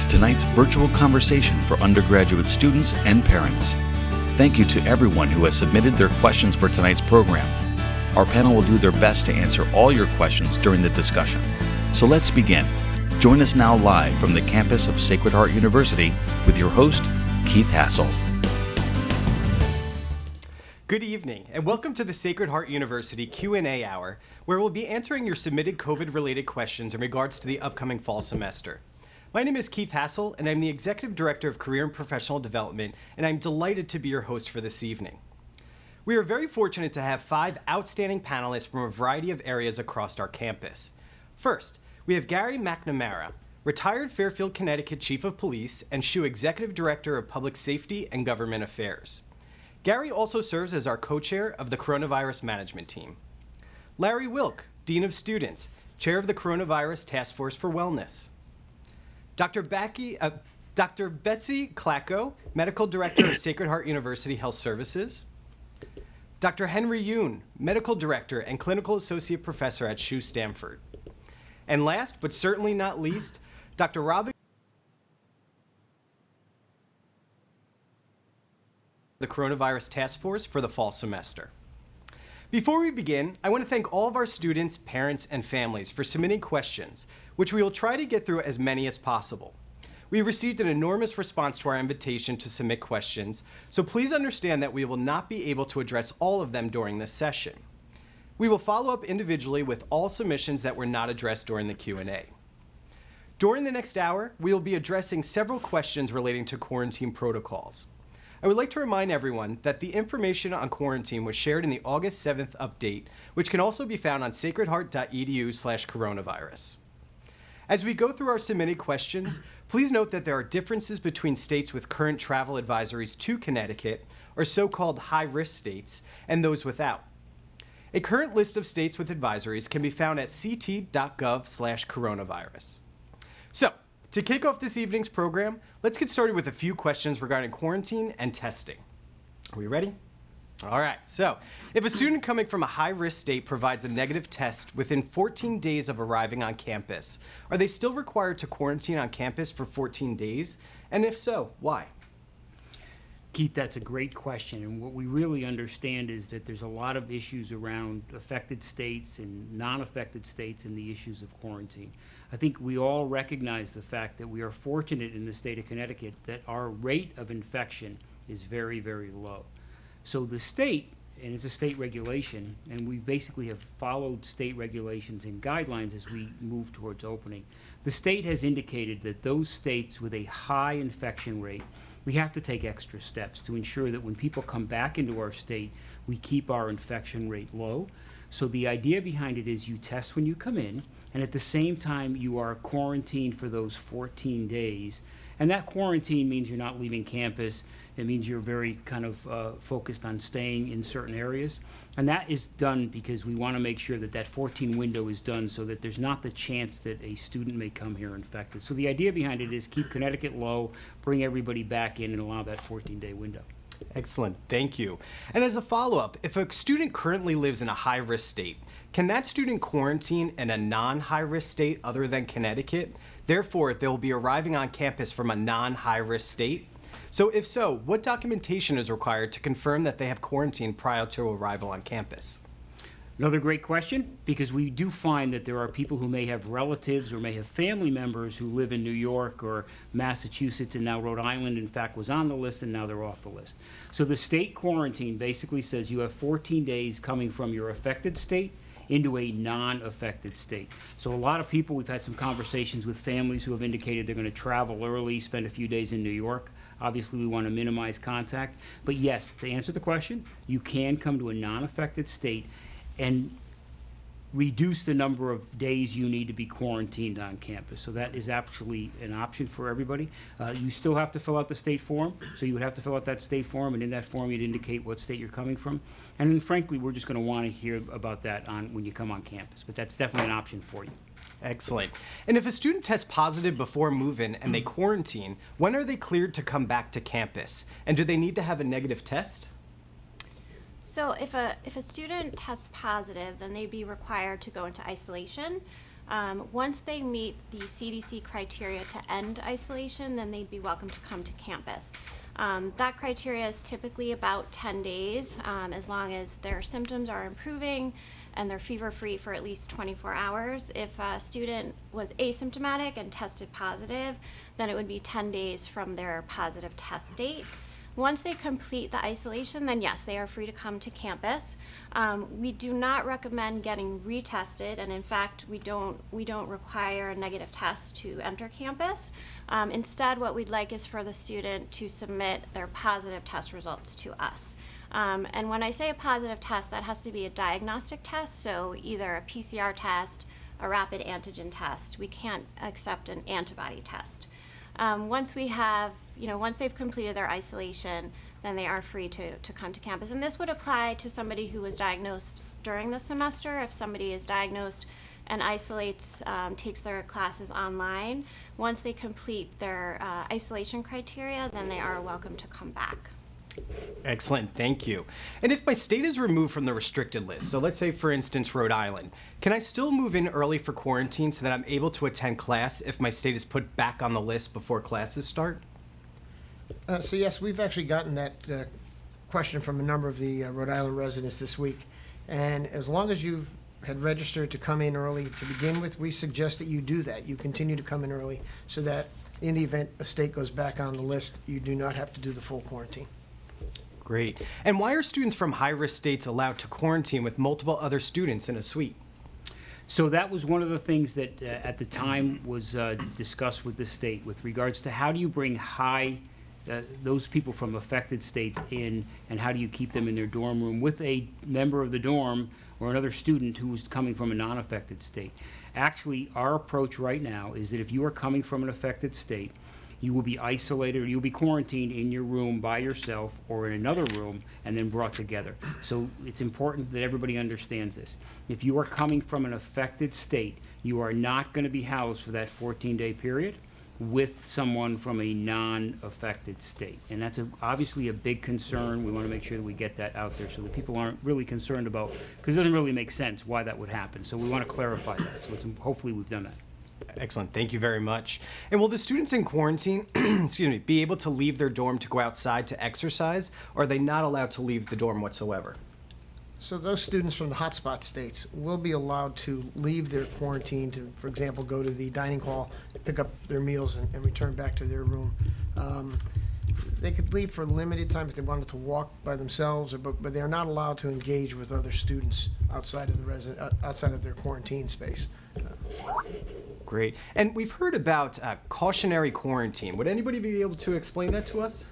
to tonight's virtual conversation for undergraduate students and parents. Thank you to everyone who has submitted their questions for tonight's program. Our panel will do their best to answer all your questions during the discussion. So let's begin. Join us now live from the campus of Sacred Heart University with your host, Keith Hassel. Good evening, and welcome to the Sacred Heart University Q&A Hour, where we'll be answering your submitted COVID-related questions in regards to the upcoming fall semester. My name is Keith Hassel, and I'm the Executive Director of Career and Professional Development, and I'm delighted to be your host for this evening. We are very fortunate to have 5 outstanding panelists from a variety of areas across our campus. First, we have Gary McNamara, retired Fairfield, Connecticut Chief of Police and SHU Executive Director of Public Safety and Government Affairs. Gary also serves as our co-chair of the Coronavirus Management Team. Larry Wilk, Dean of Students, Chair of the Coronavirus Task Force for Wellness. Dr. Betsy Klacko, Medical Director of Sacred Heart University Health Services. Dr. Henry Yoon, Medical Director and Clinical Associate Professor at SHU Stanford. And last, but certainly not least, Dr. Robin, the Coronavirus Task Force for the fall semester. Before we begin, I want to thank all of our students, parents, and families for submitting questions, which we will try to get through as many as possible. We received an enormous response to our invitation to submit questions, so please understand that we will not be able to address all of them during this session. We will follow up individually with all submissions that were not addressed during the Q&A. During the next hour, we will be addressing several questions relating to quarantine protocols. I would like to remind everyone that the information on quarantine was shared in the August 7th update, which can also be found on sacredheart.edu/coronavirus. As we go through our submitted questions, please note that there are differences between states with current travel advisories to Connecticut, or so-called high-risk states, and those without. A current list of states with advisories can be found at ct.gov/coronavirus. So, to kick off this evening's program, let's get started with a few questions regarding quarantine and testing. Are we ready? All right, so if a student coming from a high-risk state provides a negative test within 14 days of arriving on campus, are they still required to quarantine on campus for 14 days? And if so, why? Keith, that's a great question, and what we really understand is that there's a lot of issues around affected states and non-affected states and the issues of quarantine. I think we all recognize the fact that we are fortunate in the state of Connecticut that our rate of infection is very, very low. So the state, and it's a state regulation, and we basically have followed state regulations and guidelines as we move towards opening. The state has indicated that those states with a high infection rate, we have to take extra steps to ensure that when people come back into our state, we keep our infection rate low. So the idea behind it is you test when you come in, and at the same time you are quarantined for those 14 days. And that quarantine means you're not leaving campus. It means you're very kind of focused on staying in certain areas. And that is done because we want to make sure that that 14 window is done so that there's not the chance that a student may come here infected. So the idea behind it is keep Connecticut low, bring everybody back in, and allow that 14-day window. Excellent, thank you. And as a follow-up, if a student currently lives in a high-risk state, can that student quarantine in a non-high-risk state other than Connecticut? Therefore, they'll be arriving on campus from a non-high-risk state. So if so, what documentation is required to confirm that they have quarantined prior to arrival on campus? Another great question, because we do find that there are people who may have relatives or may have family members who live in New York or Massachusetts, and now Rhode Island, in fact, was on the list, and now they're off the list. So the state quarantine basically says you have 14 days coming from your affected state into a non-affected state. So a lot of people, we've had some conversations with families who have indicated they're going to travel early, spend a few days in New York. Obviously, we want to minimize contact. But yes, to answer the question, you can come to a non-affected state and reduce the number of days you need to be quarantined on campus. So that is actually an option for everybody. You still have to fill out the state form. So you would have to fill out that state form, and in that form you'd indicate what state you're coming from. And then frankly, we're just going to want to hear about that when you come on campus. But that's definitely an option for you. Excellent. And if a student tests positive before move-in and they quarantine, when are they cleared to come back to campus? And do they need to have a negative test? So if a student tests positive, then they'd be required to go into isolation Once they meet the CDC criteria to end isolation, then they'd be welcome to come to campus. That criteria is typically about 10 days, as long as their symptoms are improving and they're fever-free for at least 24 hours. If a student was asymptomatic and tested positive, then it would be 10 days from their positive test date. Once they complete the isolation, then yes, they are free to come to campus. We do not recommend getting retested, and in fact, we don't require a negative test to enter campus. Instead, what we'd like is for the student to submit their positive test results to us. And when I say a positive test, that has to be a diagnostic test, so either a PCR test, a rapid antigen test. We can't accept an antibody test. Once they've completed their isolation, then they are free to come to campus. And this would apply to somebody who was diagnosed during the semester. If somebody is diagnosed and isolates, takes their classes online, once they complete their isolation criteria, then they are welcome to come back. Excellent, thank you. And if my state is removed from the restricted list, so let's say for instance Rhode Island, can I still move in early for quarantine so that I'm able to attend class if my state is put back on the list before classes start? So yes, we've actually gotten that question from a number of the Rhode Island residents this week. And as long as you've had registered to come in early to begin with, we suggest that you do that. You continue to come in early so that in the event a state goes back on the list, you do not have to do the full quarantine. Great. And why are students from high-risk states allowed to quarantine with multiple other students in a suite? So that was one of the things that at the time was discussed with the state with regards to how do you bring those people from affected states in, and how do you keep them in their dorm room with a member of the dorm or another student who's coming from a non-affected state. Actually, our approach right now is that if you are coming from an affected state, you will be isolated or you'll be quarantined in your room by yourself or in another room and then brought together. So it's important that everybody understands this. If you are coming from an affected state, you are not going to be housed for that 14-day period with someone from a non-affected state. And that's obviously a big concern. We want to make sure that we get that out there so that people aren't really concerned about, because it doesn't really make sense why that would happen. So we want to clarify that. So hopefully we've done that. Excellent, thank you very much. And will the students in quarantine, be able to leave their dorm to go outside to exercise, or are they not allowed to leave the dorm whatsoever? So those students from the hotspot states will be allowed to leave their quarantine to, for example, go to the dining hall, pick up their meals, and return back to their room. They could leave for limited time if they wanted to walk by themselves, but they're not allowed to engage with other students outside of outside of their quarantine space. Great. And we've heard about cautionary quarantine. Would anybody be able to explain that to us?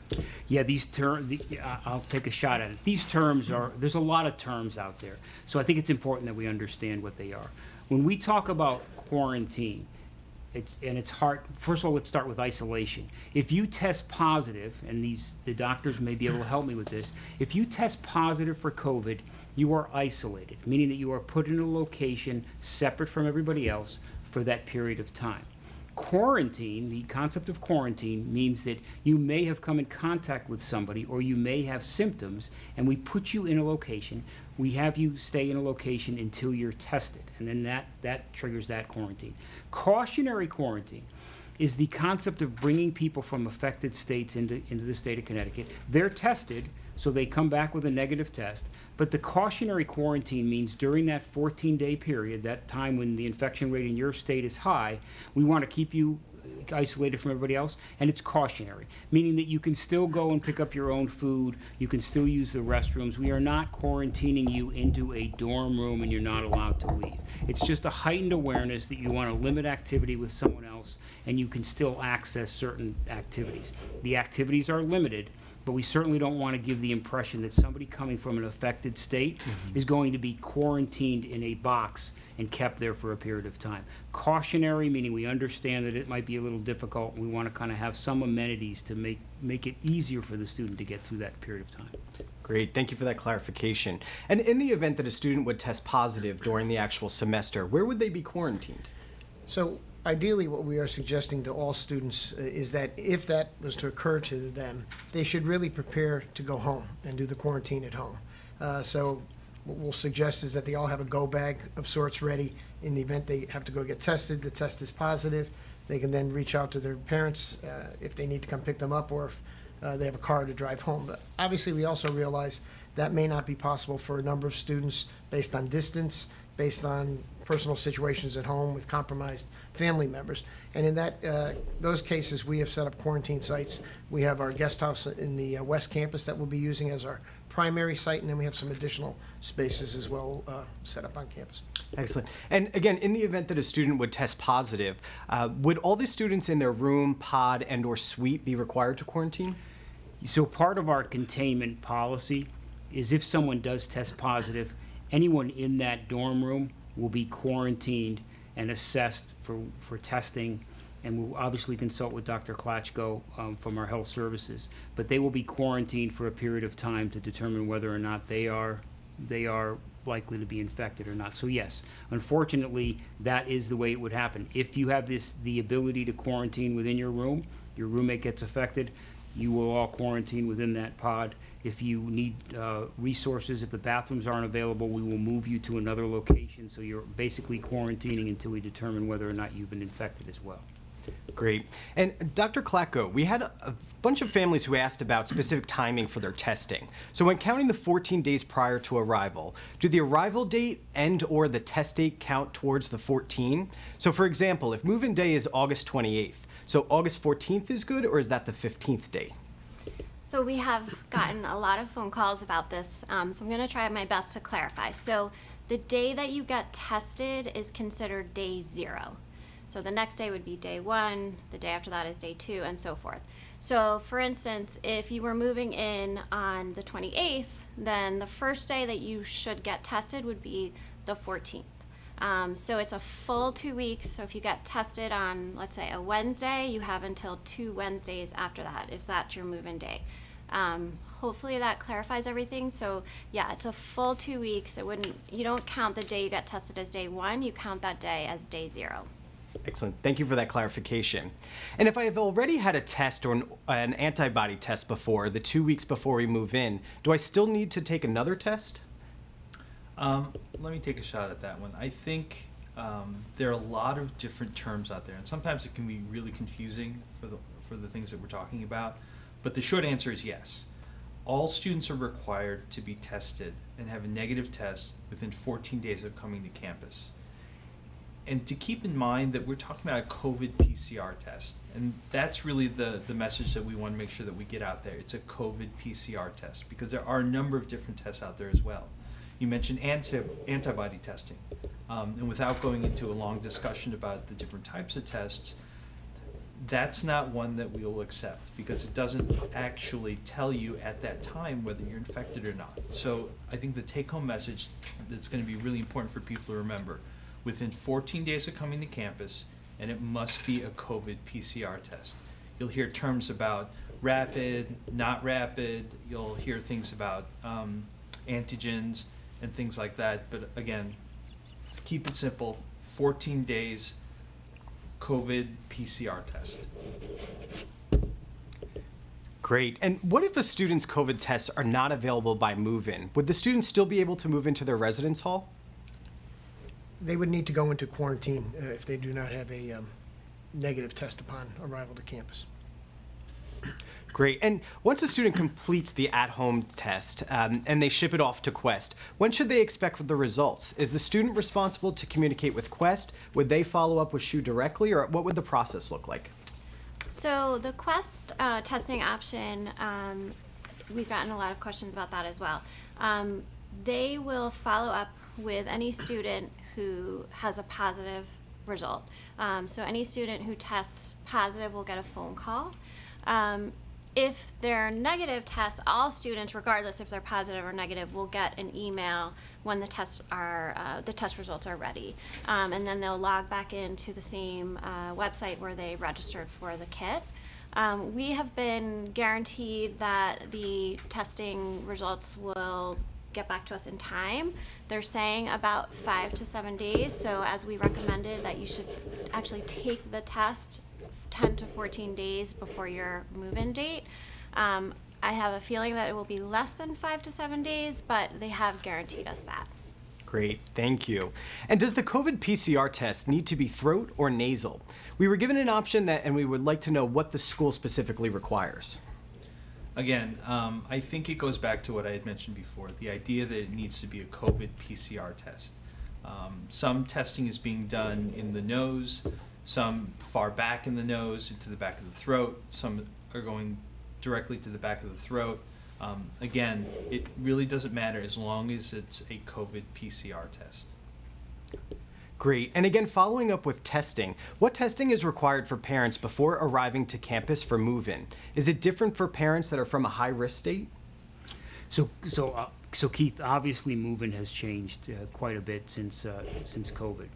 Yeah, these terms, I'll take a shot at it. These terms there's a lot of terms out there. So I think it's important that we understand what they are. When we talk about quarantine, it's hard. First of all, let's start with isolation. If you test positive, and the doctors may be able to help me with this, if you test positive for COVID, you are isolated, meaning that you are put in a location separate from everybody else for that period of time. Quarantine, the concept of quarantine, means that you may have come in contact with somebody or you may have symptoms, and we put you in a location. We have you stay in a location until you're tested, and then that triggers that quarantine. Cautionary quarantine is the concept of bringing people from affected states into the state of Connecticut. They're tested, so they come back with a negative test. But the cautionary quarantine means during that 14-day period, that time when the infection rate in your state is high, we want to keep you isolated from everybody else, and it's cautionary, meaning that you can still go and pick up your own food, you can still use the restrooms. We are not quarantining you into a dorm room and you're not allowed to leave. It's just a heightened awareness that you want to limit activity with someone else and you can still access certain activities. The activities are limited, but we certainly don't want to give the impression that somebody coming from an affected state is going to be quarantined in a box and kept there for a period of time. Cautionary, meaning we understand that it might be a little difficult. We want to kind of have some amenities to make it easier for the student to get through that period of time. Great, thank you for that clarification. And in the event that a student would test positive during the actual semester, where would they be quarantined? So ideally, what we are suggesting to all students is that if that was to occur to them, they should really prepare to go home and do the quarantine at home. So what we'll suggest is that they all have a go bag of sorts ready in the event they have to go get tested. The test is positive. They can then reach out to their parents if they need to come pick them up, or if they have a car to drive home. But obviously, we also realize that may not be possible for a number of students based on distance, based on personal situations at home with compromised family members. And in those cases, we have set up quarantine sites. We have our guest house in the West Campus that we'll be using as our primary site, and then we have some additional spaces as well set up on campus. Excellent. And again, in the event that a student would test positive, would all the students in their room, pod, and/or suite be required to quarantine? So part of our containment policy is if someone does test positive, anyone in that dorm room will be quarantined and assessed for testing, and we'll obviously consult with Dr. Klatchko from our health services. But they will be quarantined for a period of time to determine whether or not they are likely to be infected or not. So yes, unfortunately, that is the way it would happen. If you have the ability to quarantine within your room, your roommate gets affected, you will all quarantine within that pod. If you need resources, if the bathrooms aren't available, we will move you to another location. So you're basically quarantining until we determine whether or not you've been infected as well. Great. And Dr. Klatko, we had a bunch of families who asked about specific timing for their testing. So when counting the 14 days prior to arrival, do the arrival date and/or the test date count towards the 14? So for example, if move-in day is August 28th, so August 14th is good, or is that the 15th day? So we have gotten a lot of phone calls about this, so I'm going to try my best to clarify. So the day that you get tested is considered day 0. So the next day would be day 1, the day after that is day 2, and so forth. So for instance, if you were moving in on the 28th, then the first day that you should get tested would be the 14th. So it's a full 2 weeks. So if you get tested on, let's say, a Wednesday, you have until 2 Wednesdays after that, if that's your move-in day. Hopefully that clarifies everything. So yeah, it's a full 2 weeks. You don't count the day you get tested as day 1, you count that day as day 0. Excellent. Thank you for that clarification. And if I have already had a test or an antibody test before, the 2 weeks before we move in, do I still need to take another test? Let me take a shot at that one. I think there are a lot of different terms out there, and sometimes it can be really confusing for the things that we're talking about. But the short answer is yes. All students are required to be tested and have a negative test within 14 days of coming to campus. And to keep in mind that we're talking about a COVID PCR test, and that's really the message that we want to make sure that we get out there. It's a COVID PCR test, because there are a number of different tests out there as well. You mentioned antibody testing, and without going into a long discussion about the different types of tests, that's not one that we will accept, because it doesn't actually tell you at that time whether you're infected or not. So I think the take-home message that's going to be really important for people to remember: within 14 days of coming to campus, and it must be a COVID PCR test. You'll hear terms about rapid, not rapid. You'll hear things about antigens and things like that. But again, keep it simple: 14 days, COVID PCR test. Great. And what if a student's COVID tests are not available by move-in? Would the student still be able to move into their residence hall? They would need to go into quarantine if they do not have a negative test upon arrival to campus. Great. And once a student completes the at-home test and they ship it off to Quest, when should they expect the results? Is the student responsible to communicate with Quest? Would they follow up with SHU directly, or what would the process look like? So the Quest testing option, we've gotten a lot of questions about that as well. They will follow up with any student who has a positive result. So any student who tests positive will get a phone call. If they're negative tests, all students, regardless if they're positive or negative, will get an email when the test results are ready, and then they'll log back into the same website where they registered for the kit. We have been guaranteed that the testing results will get back to us in time. They're saying about 5 to 7 days. So as we recommended, that you should actually take the test 10 to 14 days before your move-in date. I have a feeling that it will be less than 5 to 7 days, but they have guaranteed us that. Great, thank you. And does the COVID PCR test need to be throat or nasal? We were given an option and we would like to know what the school specifically requires. Again, I think it goes back to what I had mentioned before, the idea that it needs to be a COVID PCR test. Some testing is being done in the nose, some far back in the nose, into the back of the throat, some are going directly to the back of the throat. Again, it really doesn't matter as long as it's a COVID PCR test. Great. And again, following up with testing, what testing is required for parents before arriving to campus for move-in? Is it different for parents that are from a high-risk state? So Keith, obviously move-in has changed quite a bit since COVID.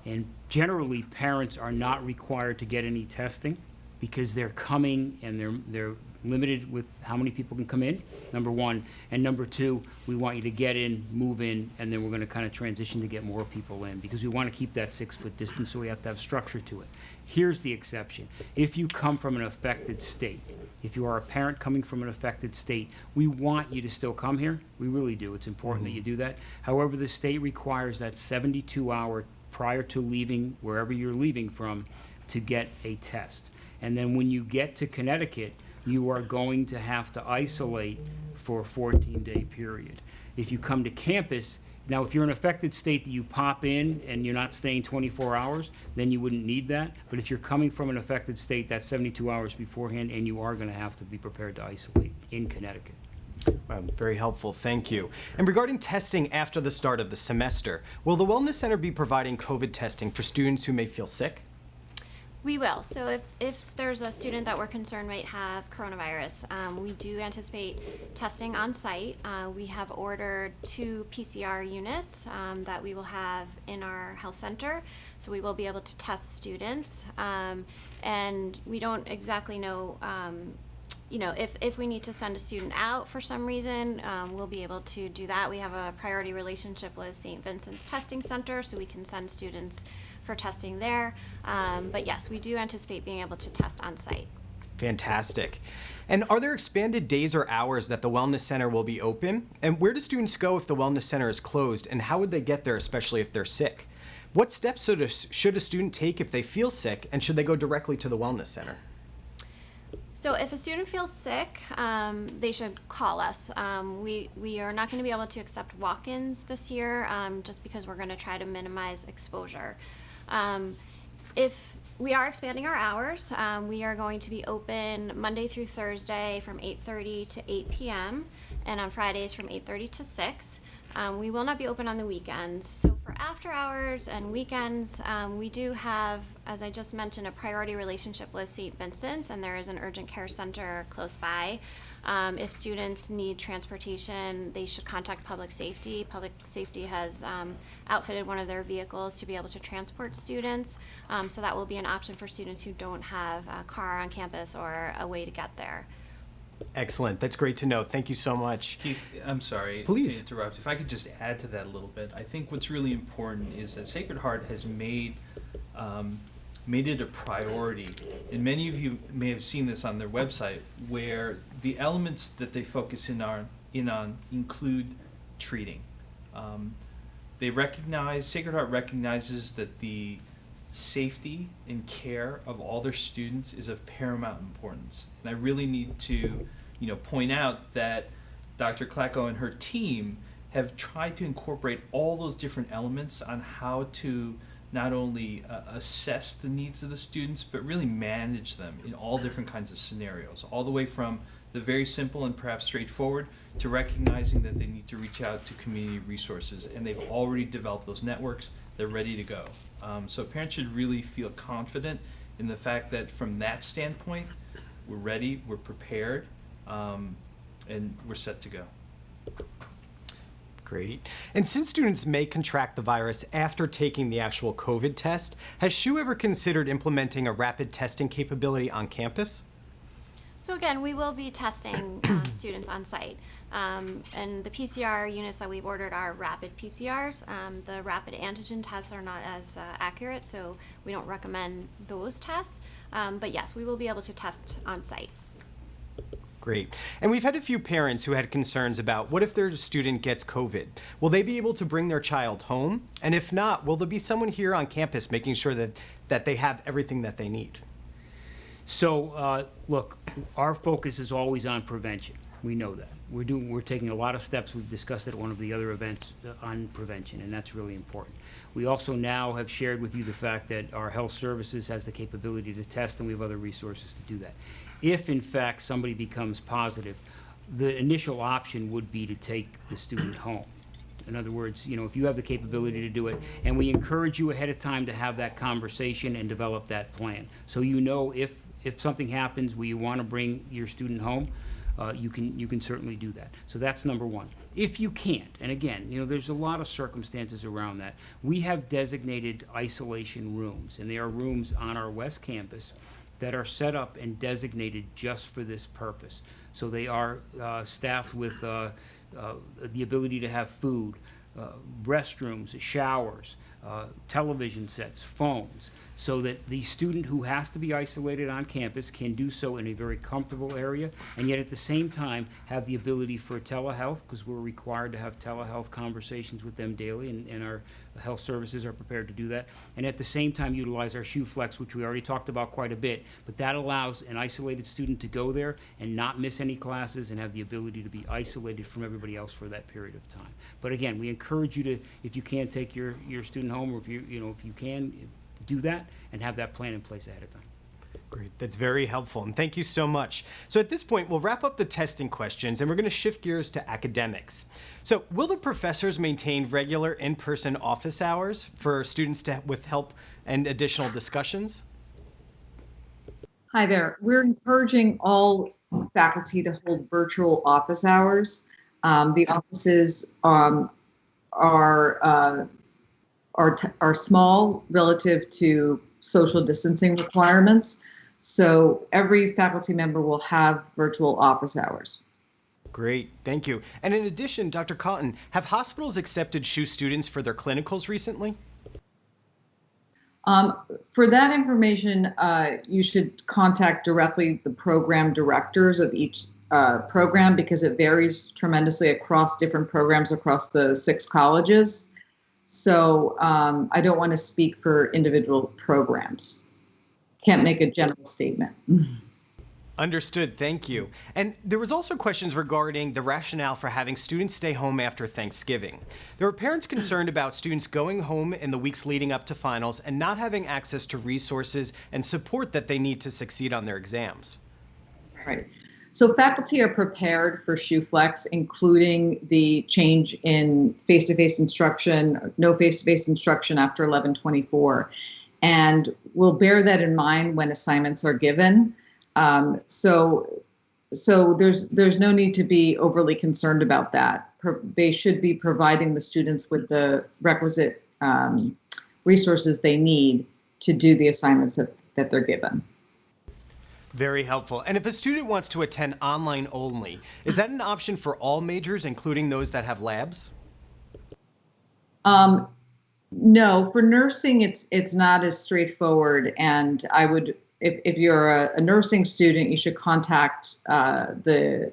And generally, parents are not required to get any testing because they're coming and they're limited with how many people can come in, number one. And number two, we want you to get in, move in, and then we're going to kind of transition to get more people in because we want to keep that 6-foot distance, so we have to have structure to it. Here's the exception. If you come from an affected state, if you are a parent coming from an affected state, we want you to still come here. We really do. It's important that you do that. However, the state requires that 72-hour prior to leaving wherever you're leaving from to get a test. And then when you get to Connecticut, you are going to have to isolate for a 14-day period. If you come to campus, now if you're in an affected state that you pop in and you're not staying 24 hours, then you wouldn't need that. But if you're coming from an affected state, that's 72 hours beforehand, and you are going to have to be prepared to isolate in Connecticut. Very helpful, thank you. And regarding testing after the start of the semester, will the Wellness Center be providing COVID testing for students who may feel sick? We will. So if there's a student that we're concerned might have coronavirus, we do anticipate testing on site. We have ordered 2 PCR units that we will have in our health center, so we will be able to test students. And we don't exactly know, if we need to send a student out for some reason, we'll be able to do that. We have a priority relationship with St. Vincent's Testing Center, so we can send students for testing there. But yes, we do anticipate being able to test on site. Fantastic. And are there expanded days or hours that the Wellness Center will be open? And where do students go if the Wellness Center is closed? And how would they get there, especially if they're sick? What steps should a student take if they feel sick? And should they go directly to the Wellness Center? So if a student feels sick, they should call us. We are not going to be able to accept walk-ins this year just because we're going to try to minimize exposure. If we are expanding our hours, we are going to be open Monday through Thursday from 8:30 to 8 p.m. and on Fridays from 8:30 to 6. We will not be open on the weekends. So for after hours and weekends, we do have, as I just mentioned, a priority relationship with St. Vincent's, and there is an urgent care center close by. If students need transportation, they should contact Public Safety. Public Safety has outfitted one of their vehicles to be able to transport students. So that will be an option for students who don't have a car on campus or a way to get there. Excellent. That's great to know. Thank you so much. Keith, I'm sorry Please. to interrupt. If I could just add to that a little bit, I think what's really important is that Sacred Heart has made it a priority, and many of you may have seen this on their website, where the elements that they focus in on include treating. Sacred Heart recognizes that the safety and care of all their students is of paramount importance. And I really need to, point out that Dr. Klacko and her team have tried to incorporate all those different elements on how to not only assess the needs of the students, but really manage them in all different kinds of scenarios, all the way from the very simple and perhaps straightforward to recognizing that they need to reach out to community resources, and they've already developed those networks. They're ready to go. So parents should really feel confident in the fact that from that standpoint, we're ready, we're prepared, and we're set to go. Great. And since students may contract the virus after taking the actual COVID test, has SHU ever considered implementing a rapid testing capability on campus? So again, we will be testing students on site. And the PCR units that we've ordered are rapid PCRs. The rapid antigen tests are not as accurate, so we don't recommend those tests. But yes, we will be able to test on site. Great. And we've had a few parents who had concerns about what if their student gets COVID? Will they be able to bring their child home? And if not, will there be someone here on campus making sure that they have everything that they need? So, look, our focus is always on prevention. We know that. We're taking a lot of steps. We've discussed at one of the other events on prevention, and that's really important. We also now have shared with you the fact that our health services has the capability to test, and we have other resources to do that. If, in fact, somebody becomes positive, the initial option would be to take the student home. In other words, if you have the capability to do it, and we encourage you ahead of time to have that conversation and develop that plan. So if something happens where you want to bring your student home, you can certainly do that. So that's number one. If you can't, and again, there's a lot of circumstances around that. We have designated isolation rooms, and they are rooms on our West Campus that are set up and designated just for this purpose. So they are staffed with the ability to have food, restrooms, showers, television sets, phones, so that the student who has to be isolated on campus can do so in a very comfortable area, and yet at the same time have the ability for telehealth, because we're required to have telehealth conversations with them daily, and our health services are prepared to do that, and at the same time utilize our ShoeFlex, which we already talked about quite a bit, but that allows an isolated student to go there and not miss any classes and have the ability to be isolated from everybody else for that period of time. But again, we encourage you to, if you can't take your student home, or if you can, do that and have that plan in place ahead of time. Great. That's very helpful, and thank you so much. So at this point, we'll wrap up the testing questions, and we're going to shift gears to academics. So will the professors maintain regular in-person office hours for students with help and additional discussions? Hi there. We're encouraging all faculty to hold virtual office hours. The offices are small relative to social distancing requirements. So every faculty member will have virtual office hours. Great, thank you. And in addition, Dr. Cotton, have hospitals accepted SHU students for their clinicals recently? For that information, you should contact directly the program directors of each program, because it varies tremendously across different programs across the 6 colleges. So I don't want to speak for individual programs. Can't make a general statement. Understood, thank you. And there was also questions regarding the rationale for having students stay home after Thanksgiving. There were parents concerned about students going home in the weeks leading up to finals and not having access to resources and support that they need to succeed on their exams. Right. So faculty are prepared for ShoeFlex, including the change in face-to-face instruction, no face-to-face instruction after 11/24. And we'll bear that in mind when assignments are given. So there's no need to be overly concerned about that. They should be providing the students with the requisite resources they need to do the assignments that they're given. Very helpful. And if a student wants to attend online only, is that an option for all majors, including those that have labs? No, for nursing, it's not as straightforward. And I would, if you're a nursing student, you should contact the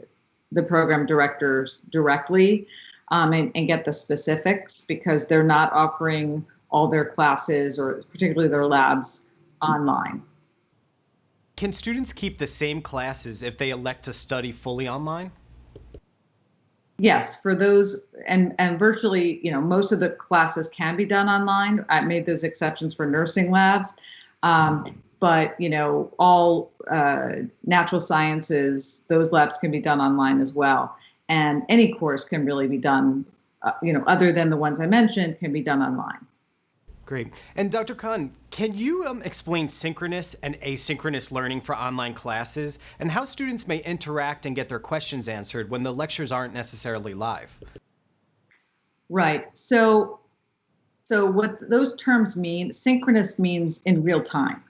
program directors directly and get the specifics, because they're not offering all their classes, or particularly their labs, online. Can students keep the same classes if they elect to study fully online? Yes, for those, and virtually, most of the classes can be done online. I made those exceptions for nursing labs, but all natural sciences, those labs can be done online as well. And any course can really be done, other than the ones I mentioned, can be done online. Great. And Dr. Khan, can you explain synchronous and asynchronous learning for online classes, and how students may interact and get their questions answered when the lectures aren't necessarily live? Right. So what those terms mean, synchronous means in real time.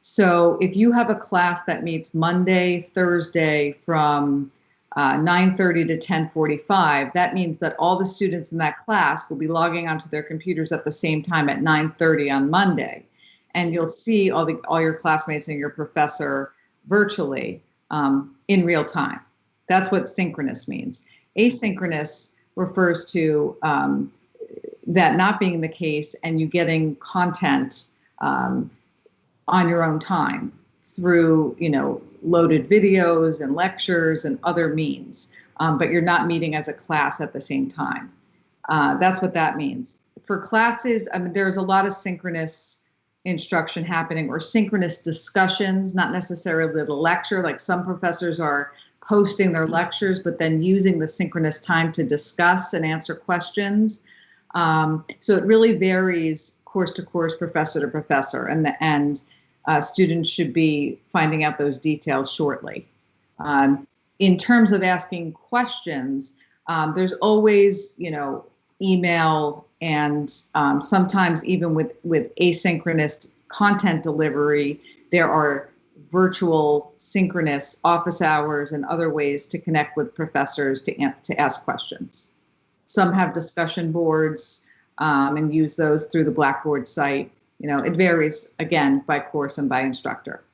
So if you have a class that meets Monday, Thursday from 9:30 to 10:45, that means that all the students in that class will be logging onto their computers at the same time at 9:30 on Monday. And you'll see all your classmates and your professor virtually in real time. That's what synchronous means. Asynchronous refers to that not being the case and you getting content on your own time through, loaded videos and lectures and other means, but you're not meeting as a class at the same time. That's what that means. For classes, there's a lot of synchronous instruction happening or synchronous discussions, not necessarily the lecture. Like some professors are posting their lectures, but then using the synchronous time to discuss and answer questions. So it really varies course to course, professor to professor, and students should be finding out those details shortly. In terms of asking questions, there's always, email and sometimes even with asynchronous content delivery, there are virtual synchronous office hours and other ways to connect with professors to ask questions. Some have discussion boards and use those through the Blackboard site. It varies, again, by course and by instructor.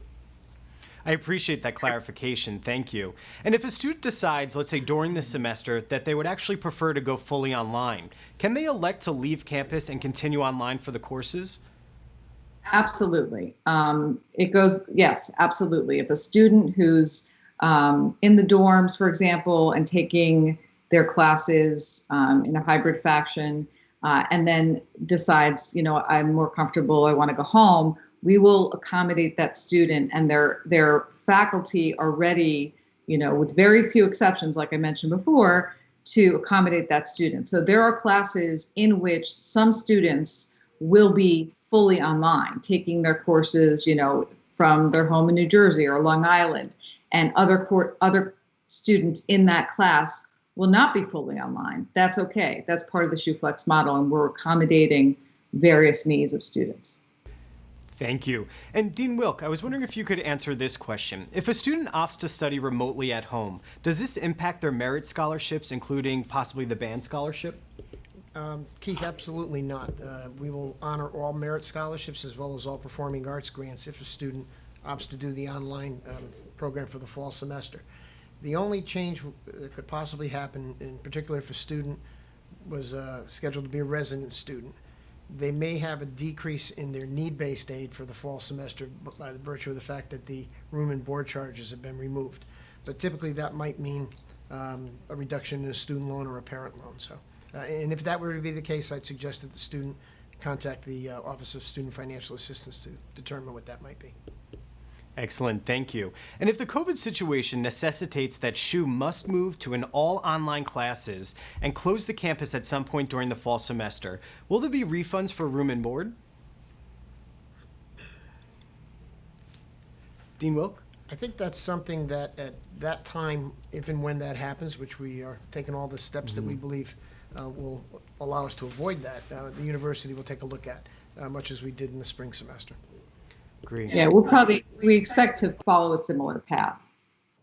I appreciate that clarification. Thank you. And if a student decides, let's say during the semester, that they would actually prefer to go fully online, can they elect to leave campus and continue online for the courses? Absolutely. Yes, absolutely. If a student who's in the dorms, for example, and taking their classes in a hybrid fashion, and then decides, I'm more comfortable, I want to go home, we will accommodate that student, and their faculty are ready, with very few exceptions, like I mentioned before, to accommodate that student. So there are classes in which some students will be fully online, taking their courses, from their home in New Jersey or Long Island, and other students in that class will not be fully online. That's okay. That's part of the ShoeFlex model, and we're accommodating various needs of students. Thank you. And Dean Wilk, I was wondering if you could answer this question. If a student opts to study remotely at home, does this impact their merit scholarships, including possibly the band scholarship? Keith, absolutely not. We will honor all merit scholarships as well as all performing arts grants if a student opts to do the online program for the fall semester. The only change that could possibly happen, in particular if a student was scheduled to be a resident student, they may have a decrease in their need-based aid for the fall semester by the virtue of the fact that the room and board charges have been removed. But typically that might mean a reduction in a student loan or a parent loan. So, and if that were to be the case, I'd suggest that the student contact the Office of Student Financial Assistance to determine what that might be. Excellent, thank you. And if the COVID situation necessitates that SHU must move to an all online classes and close the campus at some point during the fall semester, will there be refunds for room and board? Dean Wilk? I think that's something that at that time, if and when that happens, which we are taking all the steps that we believe will allow us to avoid that, the university will take a look at, much as we did in the spring semester. Great. Yeah, we expect to follow a similar path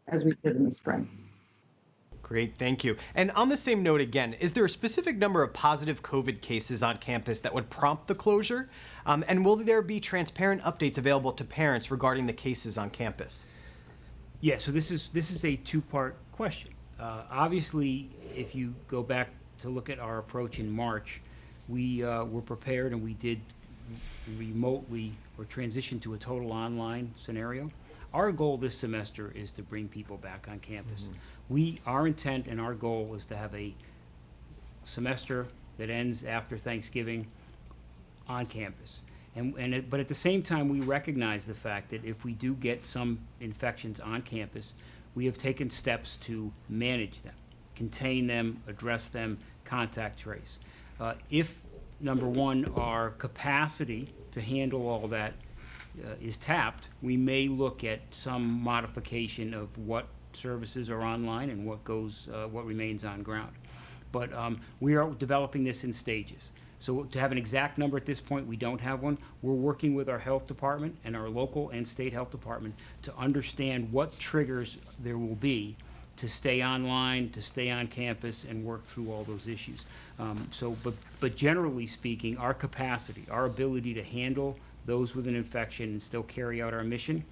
as we did in the spring. Great, thank you. And on the same note again, is there a specific number of positive COVID cases on campus that would prompt the closure? And will there be transparent updates available to parents regarding the cases on campus? Yeah, so this is a two-part question. Obviously, if you go back to look at our approach in March, we were prepared and we did remotely or transition to a total online scenario. Our goal this semester is to bring people back on campus. Our intent and our goal is to have a semester that ends after Thanksgiving on campus. But at the same time, we recognize the fact that if we do get some infections on campus, we have taken steps to manage them, contain them, address them, contact trace. If number one, our capacity to handle all that is tapped, we may look at some modification of what services are online and what remains on ground. But we are developing this in stages. So to have an exact number at this point, we don't have one. We're working with our health department and our local and state health department to understand what triggers there will be to stay online, to stay on campus, and work through all those issues. But generally speaking, our capacity, our ability to handle those with an infection and still carry out our mission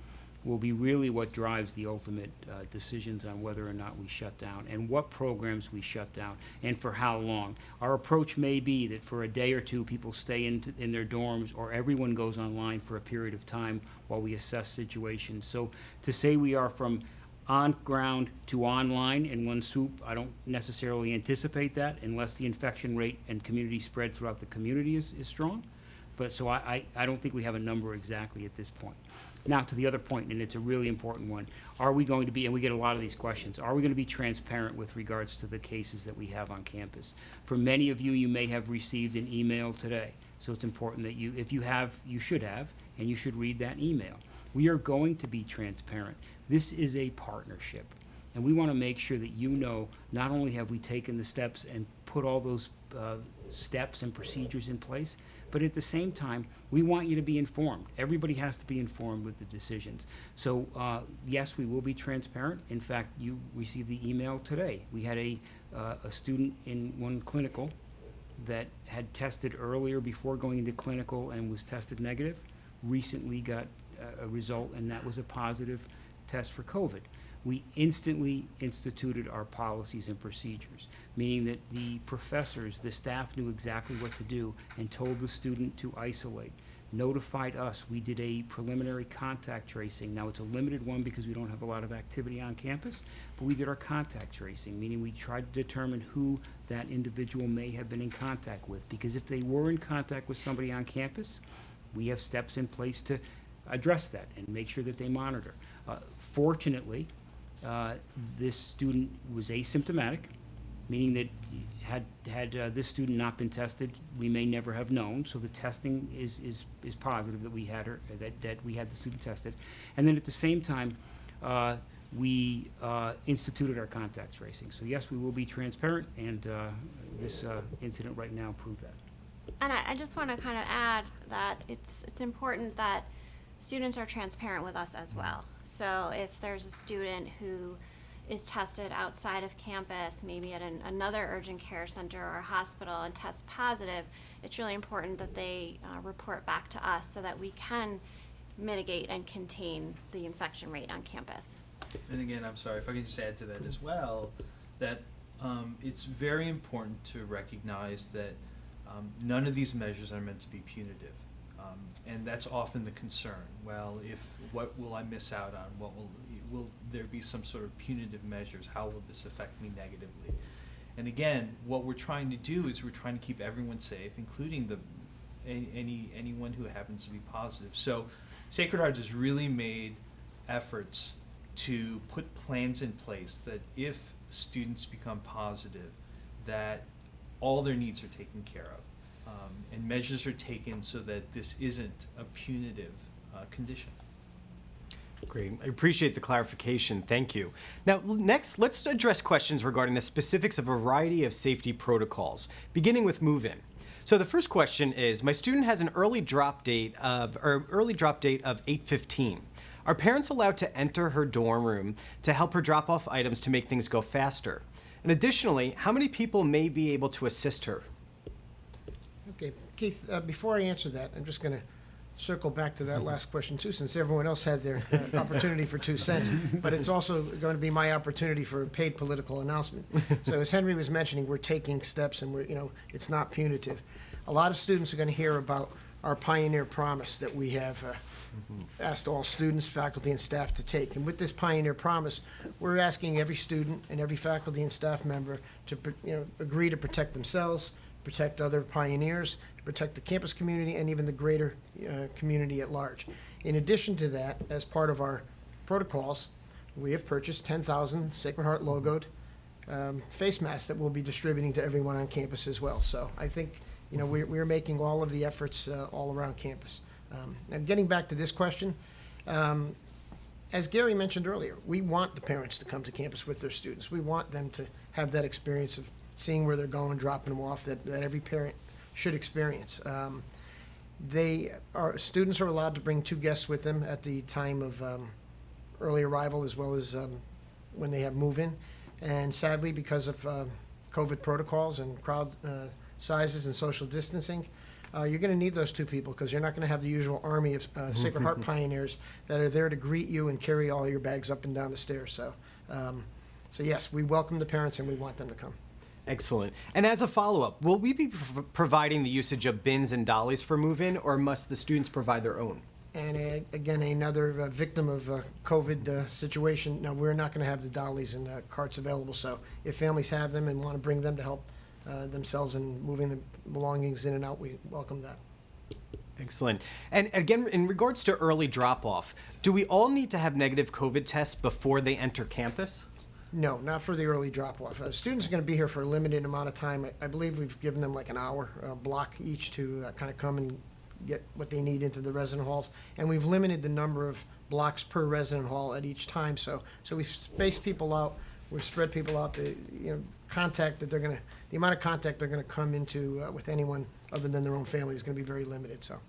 will be really what drives the ultimate decisions on whether or not we shut down and what programs we shut down and for how long. Our approach may be that for a day or two people stay in their dorms, or everyone goes online for a period of time while we assess situations. So to say we are from on ground to online in one swoop, I don't necessarily anticipate that unless the infection rate and community spread throughout the community is strong. But so I don't think we have a number exactly at this point. Now to the other point, and it's a really important one, are we going to be, and we get a lot of these questions, are we going to be transparent with regards to the cases that we have on campus? For many of you, you may have received an email today. So it's important that you, if you have, you should have, and you should read that email. We are going to be transparent. This is a partnership, and we want to make sure that you know not only have we taken the steps and put all those steps and procedures in place, but at the same time, we want you to be informed. Everybody has to be informed with the decisions. So yes, we will be transparent. In fact, you received the email today. We had a student in one clinical that had tested earlier before going into clinical and was tested negative, recently got a result, and that was a positive test for COVID. We instantly instituted our policies and procedures, meaning that the professors, the staff knew exactly what to do and told the student to isolate, notified us. We did a preliminary contact tracing. Now it's a limited one because we don't have a lot of activity on campus, but we did our contact tracing, meaning we tried to determine who that individual may have been in contact with, because if they were in contact with somebody on campus, we have steps in place to address that and make sure that they monitor. Fortunately, this student was asymptomatic, meaning that had this student not been tested, we may never have known. So the testing is positive that we had her, that we had the student tested. And then at the same time, we instituted our contact tracing. So yes, we will be transparent, and this incident right now proved that. And I just want to kind of add that it's important that students are transparent with us as well. So if there's a student who is tested outside of campus, maybe at another urgent care center or hospital, and tests positive, it's really important that they report back to us so that we can mitigate and contain the infection rate on campus. And again, I'm sorry, if I can just add to that as well, that it's very important to recognize that none of these measures are meant to be punitive. And that's often the concern. Well, what will I miss out on? What will there be some sort of punitive measures? How will this affect me negatively? And again, what we're trying to do is we're trying to keep everyone safe, including anyone who happens to be positive. So Sacred Heart has really made efforts to put plans in place that if students become positive, that all their needs are taken care of. And measures are taken so that this isn't a punitive condition. Great. I appreciate the clarification. Thank you. Now, next, let's address questions regarding the specifics of a variety of safety protocols, beginning with MoveIn. So the first question is, my student has an early drop date of 8:15. Are parents allowed to enter her dorm room to help her drop off items to make things go faster? And additionally, how many people may be able to assist her? Okay, Keith, before I answer that, I'm just going to circle back to that last question too, since everyone else had their opportunity for 2 cents. But it's also going to be my opportunity for a paid political announcement. So as Henry was mentioning, we're taking steps, and it's not punitive. A lot of students are going to hear about our Pioneer Promise that we have asked all students, faculty, and staff to take. And with this Pioneer Promise, we're asking every student and every faculty and staff member to agree to protect themselves, protect other pioneers, protect the campus community, and even the greater community at large. In addition to that, as part of our protocols, we have purchased 10,000 Sacred Heart logoed face masks that we'll be distributing to everyone on campus as well. So I think we're making all of the efforts all around campus. And getting back to this question, as Gary mentioned earlier, we want the parents to come to campus with their students. We want them to have that experience of seeing where they're going, dropping them off, that every parent should experience. Students are allowed to bring 2 guests with them at the time of early arrival, as well as when they have move-in. And sadly, because of COVID protocols and crowd sizes and social distancing, you're going to need those two people because you're not going to have the usual army of Sacred Heart pioneers that are there to greet you and carry all your bags up and down the stairs. So yes, we welcome the parents and we want them to come. Excellent. And as a follow-up, will we be providing the usage of bins and dollies for move-in, or must the students provide their own? And again, another victim of COVID situation. No, we're not going to have the dollies and carts available. So if families have them and want to bring them to help themselves in moving the belongings in and out, we welcome that. Excellent. And again, in regards to early drop-off, do we all need to have negative COVID tests before they enter campus? No, not for the early drop-off. Students are going to be here for a limited amount of time. I believe we've given them like an hour block each to kind of come and get what they need into the resident halls. And we've limited the number of blocks per resident hall at each time. So we've spaced people out. We've spread people out. The contact that the amount of contact they're going to come into with anyone other than their own family is going to be very limited. So.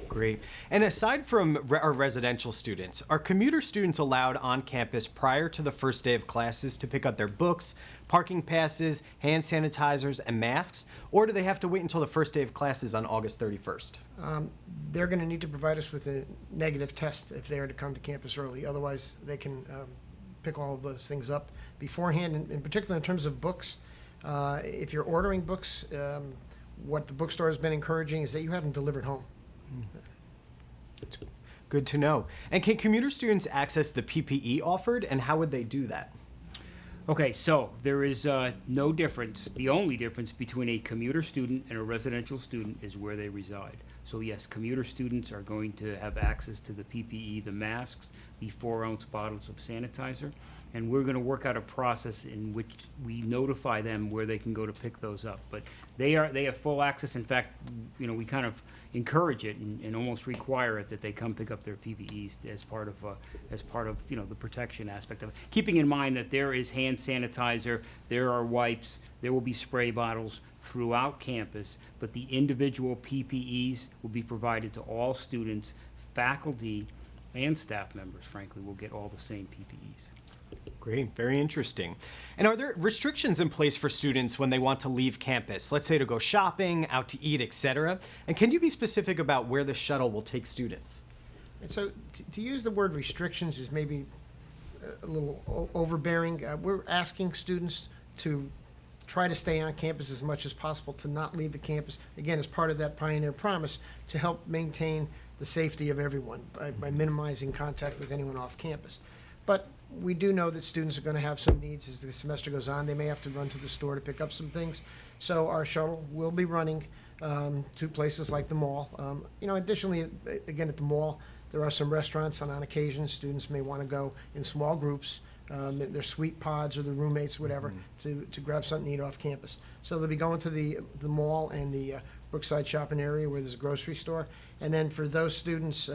Great. And aside from our residential students, are commuter students allowed on campus prior to the first day of classes to pick up their books, parking passes, hand sanitizers, and masks? Or do they have to wait until the first day of classes on August 31st? They're going to need to provide us with a negative test if they are to come to campus early. Otherwise, they can pick all of those things up beforehand. In particular, in terms of books, if you're ordering books, what the bookstore has been encouraging is that you have them delivered home. Good to know. And can commuter students access the PPE offered, and how would they do that? Okay, so there is no difference. The only difference between a commuter student and a residential student is where they reside. So yes, commuter students are going to have access to the PPE, the masks, the 4-ounce bottles of sanitizer, and we're going to work out a process in which we notify them where they can go to pick those up. But they have full access. In fact, we kind of encourage it and almost require it that they come pick up their PPEs as part of the protection aspect of it. Keeping in mind that there is hand sanitizer, there are wipes, there will be spray bottles throughout campus, but the individual PPEs will be provided to all students. Faculty and staff members, frankly, will get all the same PPEs. Great, very interesting. And are there restrictions in place for students when they want to leave campus? Let's say to go shopping, out to eat, etc. And can you be specific about where the shuttle will take students? And so to use the word restrictions is maybe a little overbearing. We're asking students to try to stay on campus as much as possible, to not leave the campus, again, as part of that Pioneer Promise, to help maintain the safety of everyone by minimizing contact with anyone off campus. But we do know that students are going to have some needs as the semester goes on. They may have to run to the store to pick up some things. So our shuttle will be running to places like the mall. Additionally, again, at the mall, there are some restaurants, and on occasion, students may want to go in small groups, their suite pods or their roommates, whatever, to grab something to eat off campus. So they'll be going to the mall and the Brookside shopping area where there's a grocery store. And then for those students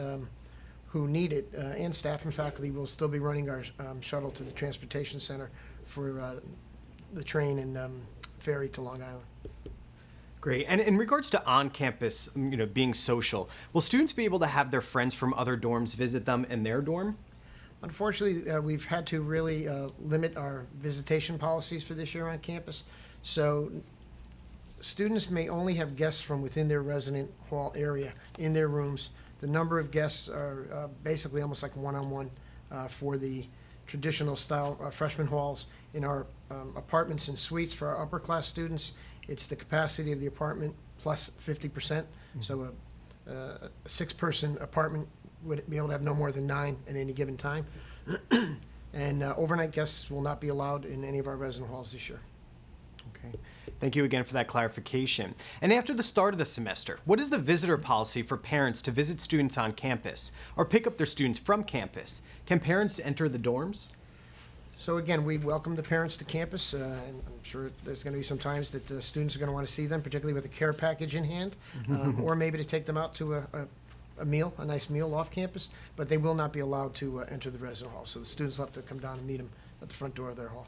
who need it, and staff and faculty, will still be running our shuttle to the transportation center for the train and ferry to Long Island. Great. And in regards to on-campus, being social, will students be able to have their friends from other dorms visit them in their dorm? Unfortunately, we've had to really limit our visitation policies for this year on campus. So students may only have guests from within their resident hall area in their rooms. The number of guests are basically almost like one-on-one for the traditional style freshman halls. In our apartments and suites for our upper class students, it's the capacity of the apartment plus 50%. So a 6-person apartment would be able to have no more than 9 at any given time. And overnight guests will not be allowed in any of our resident halls this year. Okay. Thank you again for that clarification. And after the start of the semester, what is the visitor policy for parents to visit students on campus or pick up their students from campus? Can parents enter the dorms? So again, we welcome the parents to campus, and I'm sure there's going to be some times that the students are going to want to see them, particularly with a care package in hand, or maybe to take them out to a meal, a nice meal off campus, but they will not be allowed to enter the resident hall. So the students will have to come down and meet them at the front door of their hall.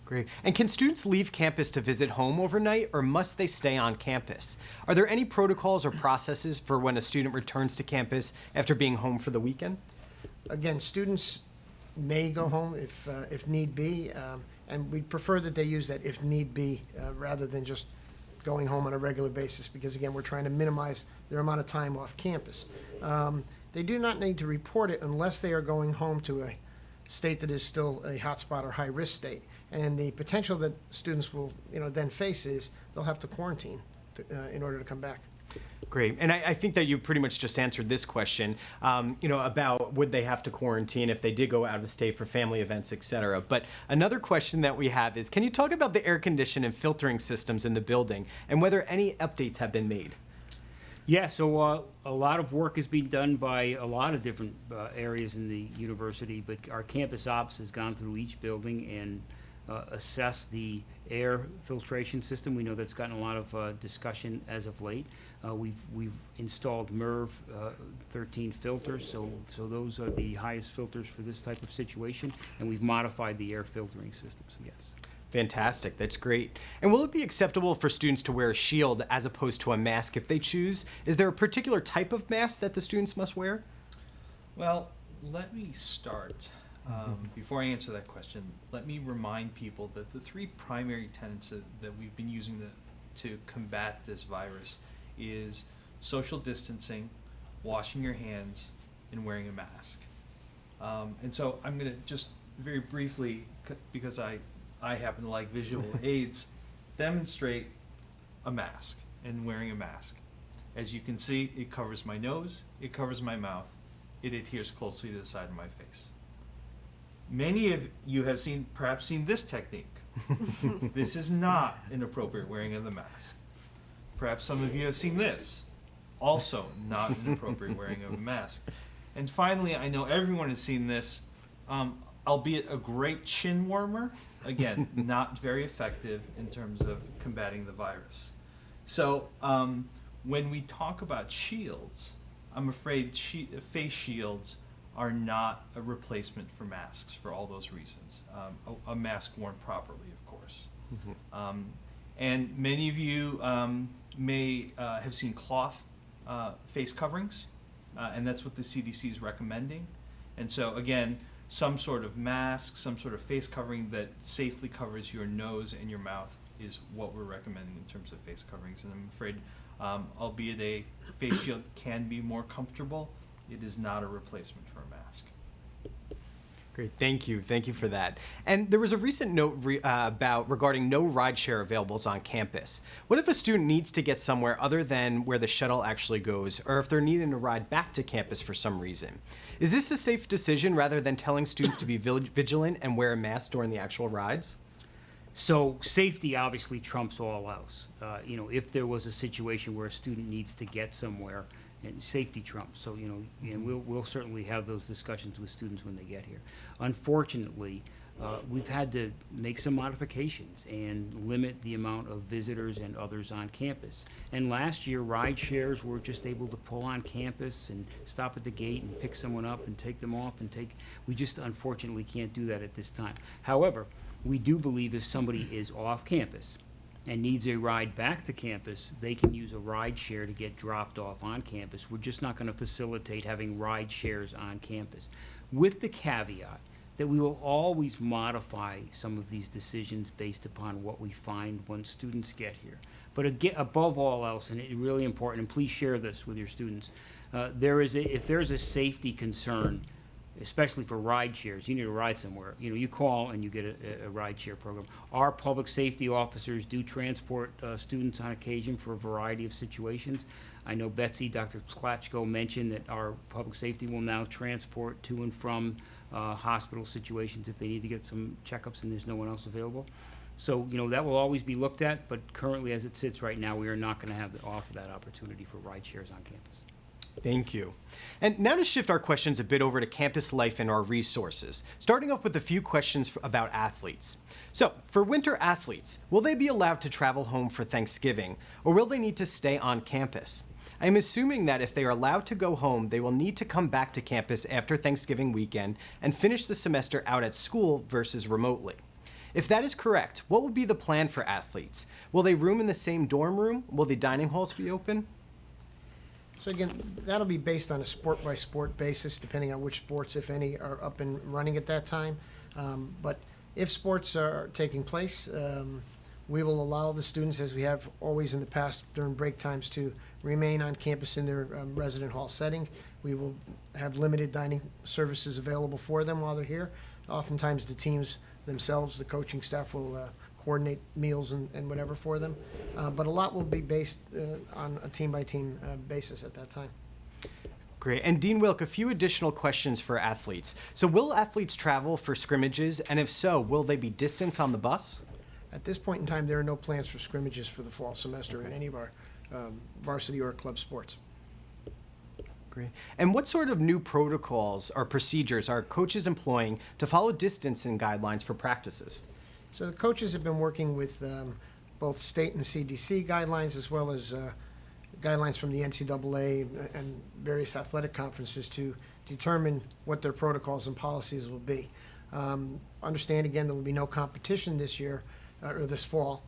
Great. And can students leave campus to visit home overnight, or must they stay on campus? Are there any protocols or processes for when a student returns to campus after being home for the weekend? Again, students may go home if need be, and we prefer that they use that if need be rather than just going home on a regular basis, because again, we're trying to minimize their amount of time off campus. They do not need to report it unless they are going home to a state that is still a hotspot or high-risk state. And the potential that students will, then face is they'll have to quarantine in order to come back. Great. And I think that you pretty much just answered this question, about would they have to quarantine if they did go out of state for family events, et cetera. But another question that we have is, can you talk about the air conditioning and filtering systems in the building and whether any updates have been made? Yeah, so a lot of work is being done by a lot of different areas in the university, but our campus ops has gone through each building and assessed the air filtration system. We know that's gotten a lot of discussion as of late. We've installed MERV 13 filters, so those are the highest filters for this type of situation, and we've modified the air filtering system, so yes. Fantastic. That's great. And will it be acceptable for students to wear a shield as opposed to a mask if they choose? Is there a particular type of mask that the students must wear? Well, let me start. Before I answer that question, let me remind people that the three primary tenets that we've been using to combat this virus is social distancing, washing your hands, and wearing a mask. And so I'm going to just very briefly, because I happen to like visual aids, demonstrate a mask and wearing a mask. As you can see, it covers my nose, it covers my mouth, it adheres closely to the side of my face. Many of you have perhaps seen this technique. This is not an appropriate wearing of the mask. Perhaps some of you have seen this. Also not an appropriate wearing of a mask. And finally, I know everyone has seen this, albeit a great chin warmer. Again, not very effective in terms of combating the virus. So when we talk about shields, I'm afraid face shields are not a replacement for masks for all those reasons. A mask worn properly, of course. Mm-hmm. And many of you may have seen cloth face coverings, and that's what the CDC is recommending. And so again, some sort of mask, some sort of face covering that safely covers your nose and your mouth is what we're recommending in terms of face coverings. And I'm afraid, albeit a face shield can be more comfortable, it is not a replacement for a mask. Great, thank you for that. And there was a recent note regarding no rideshare availables on campus. What if a student needs to get somewhere other than where the shuttle actually goes, or if they're needing to ride back to campus for some reason? Is this a safe decision rather than telling students to be vigilant and wear a mask during the actual rides? So safety obviously trumps all else. If there was a situation where a student needs to get somewhere, and safety trumps. So, and we'll certainly have those discussions with students when they get here. Unfortunately, we've had to make some modifications and limit the amount of visitors and others on campus. And last year, ride shares were just able to pull on campus and stop at the gate and pick someone up and take them off we just unfortunately can't do that at this time. However, we do believe if somebody is off campus and needs a ride back to campus, they can use a ride share to get dropped off on campus. We're just not going to facilitate having ride shares on campus, with the caveat that we will always modify some of these decisions based upon what we find when students get here. But again, above all else, and it's really important, and please share this with your students, if there's a safety concern, especially for ride shares, you need to ride somewhere. You call and you get a ride share program. Our public safety officers do transport students on occasion for a variety of situations. I know Betsy, Dr. Klatchko mentioned that our public safety will now transport to and from hospital situations if they need to get some checkups and there's no one else available. So, that will always be looked at, but currently as it sits right now, we are not going to offer that opportunity for ride shares on campus. Thank you. And now to shift our questions a bit over to campus life and our resources, starting off with a few questions about athletes. So, for winter athletes, will they be allowed to travel home for Thanksgiving, or will they need to stay on campus? I'm assuming that if they are allowed to go home, they will need to come back to campus after Thanksgiving weekend and finish the semester out at school versus remotely. If that is correct, what will be the plan for athletes? Will they room in the same dorm room? Will the dining halls be open? So again, that'll be based on a sport-by-sport basis, depending on which sports, if any, are up and running at that time. But if sports are taking place, We will allow the students, as we have always in the past during break times, to remain on campus in their resident hall setting. We will have limited dining services available for them while they're here. Oftentimes, the teams themselves, the coaching staff will coordinate meals and whatever for them. But a lot will be based on a team-by-team basis at that time. Great. And Dean Wilk, a few additional questions for athletes. So will athletes travel for scrimmages? And if so, will they be distance on the bus? At this point in time, there are no plans for scrimmages for the fall semester in any of our varsity or club sports. Great. And what sort of new protocols or procedures are coaches employing to follow distancing guidelines for practices? So the coaches have been working with both state and CDC guidelines, as well as guidelines from the NCAA and various athletic conferences to determine what their protocols and policies will be. Understand, again, there will be no competition this year or this fall,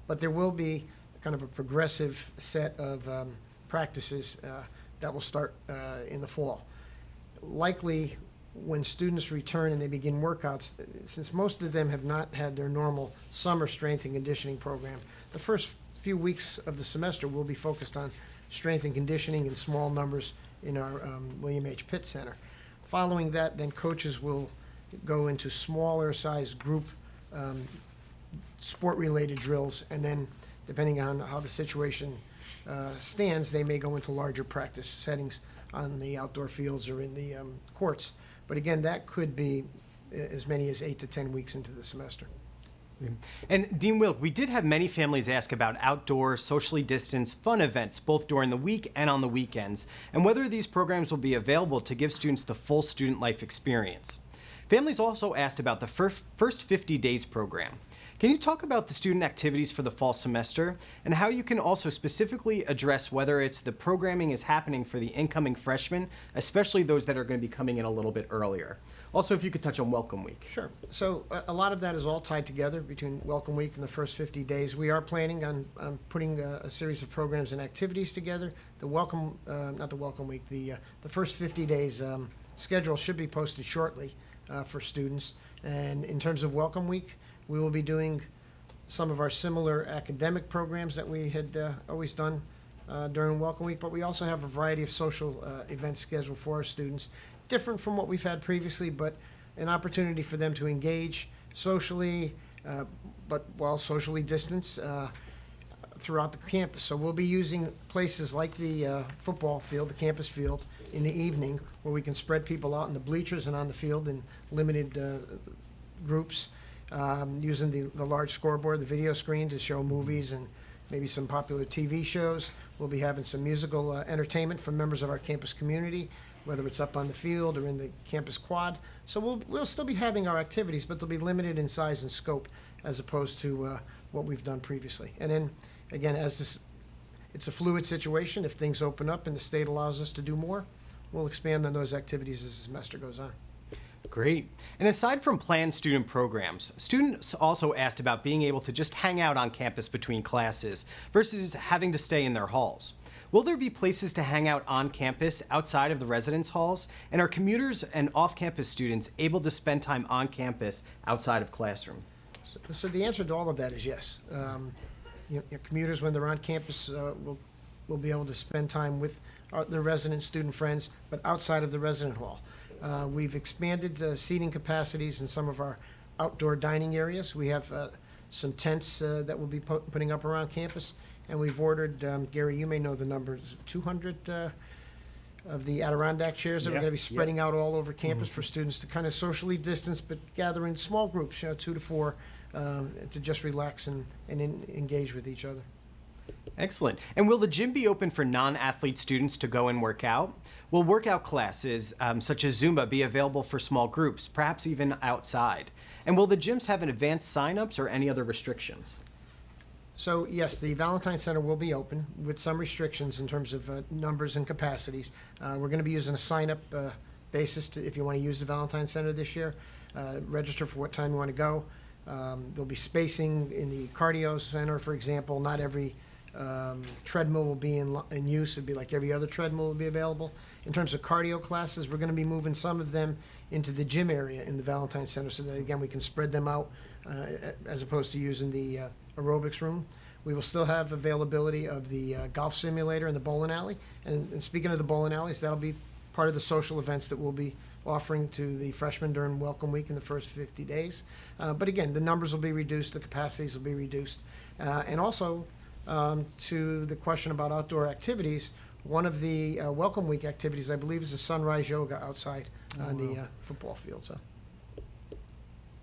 but there will be kind of a progressive set of practices that will start in the fall. Likely, when students return and they begin workouts, since most of them have not had their normal summer strength and conditioning program, the first few weeks of the semester will be focused on strength and conditioning in small numbers in our William H. Pitt Center. Following that, then coaches will go into smaller size group sport-related drills, and then depending on how the situation stands, they may go into larger practice settings on the outdoor fields or in the courts. But again, that could be as many as 8 to 10 weeks into the semester. And Dean Wilk, we did have many families ask about outdoor, socially distanced fun events, both during the week and on the weekends, and whether these programs will be available to give students the full student life experience. Families also asked about the first 50 days program. Can you talk about the student activities for the fall semester and how you can also specifically address whether it's the programming is happening for the incoming freshmen, especially those that are going to be coming in a little bit earlier? Also, if you could touch on Welcome Week. Sure. So a lot of that is all tied together between Welcome Week and the first 50 days. We are planning on putting a series of programs and activities together. The Welcome, not the Welcome Week, the first 50 days schedule should be posted shortly for students. And in terms of Welcome Week, we will be doing some of our similar academic programs that we had always done during Welcome Week, but we also have a variety of social events scheduled for our students, different from what we've had previously, but an opportunity for them to engage socially, but while socially distanced throughout the campus. So we'll be using places like the football field, the campus field, in the evening, where we can spread people out in the bleachers and on the field in limited groups. Using the large scoreboard, the video screen to show movies and maybe some popular TV shows. We'll be having some musical entertainment from members of our campus community, whether it's up on the field or in the campus quad. So we'll still be having our activities, but they'll be limited in size and scope as opposed to what we've done previously. And then, again, it's a fluid situation. If things open up and the state allows us to do more, we'll expand on those activities as the semester goes on. Great. And aside from planned student programs, students also asked about being able to just hang out on campus between classes versus having to stay in their halls. Will there be places to hang out on campus outside of the residence halls? And are commuters and off-campus students able to spend time on campus outside of classroom? So the answer to all of that is yes. Commuters, when they're on campus, will be able to spend time with their resident student friends, but outside of the resident hall. We've expanded seating capacities in some of our outdoor dining areas. We have some tents that we'll be putting up around campus, and we've ordered, Gary, you may know the numbers, 200 of the Adirondack chairs that we're going to be spreading out all over campus for students to kind of socially distance, but gather in small groups, 2 to 4, to just relax and engage with each other. Excellent. And will the gym be open for non-athlete students to go and work out? Will workout classes, such as Zumba, be available for small groups, perhaps even outside? And will the gyms have an advanced sign-ups or any other restrictions? So yes, the Valentine Center will be open with some restrictions in terms of numbers and capacities. We're going to be using a sign-up basis if you want to use the Valentine Center this year. Register for what time you want to go. There'll be spacing in the cardio center, for example. Not every treadmill will be in use. It'd be like every other treadmill will be available. In terms of cardio classes, we're going to be moving some of them into the gym area in the Valentine Center so that, again, we can spread them out as opposed to using the aerobics room. We will still have availability of the golf simulator and the bowling alley. And speaking of the bowling alleys, that'll be part of the social events that we'll be offering to the freshmen during Welcome Week in the first 50 days. But again, the numbers will be reduced, the capacities will be reduced. And also, to the question about outdoor activities, one of the Welcome Week activities, I believe, is a sunrise yoga outside on the football field. So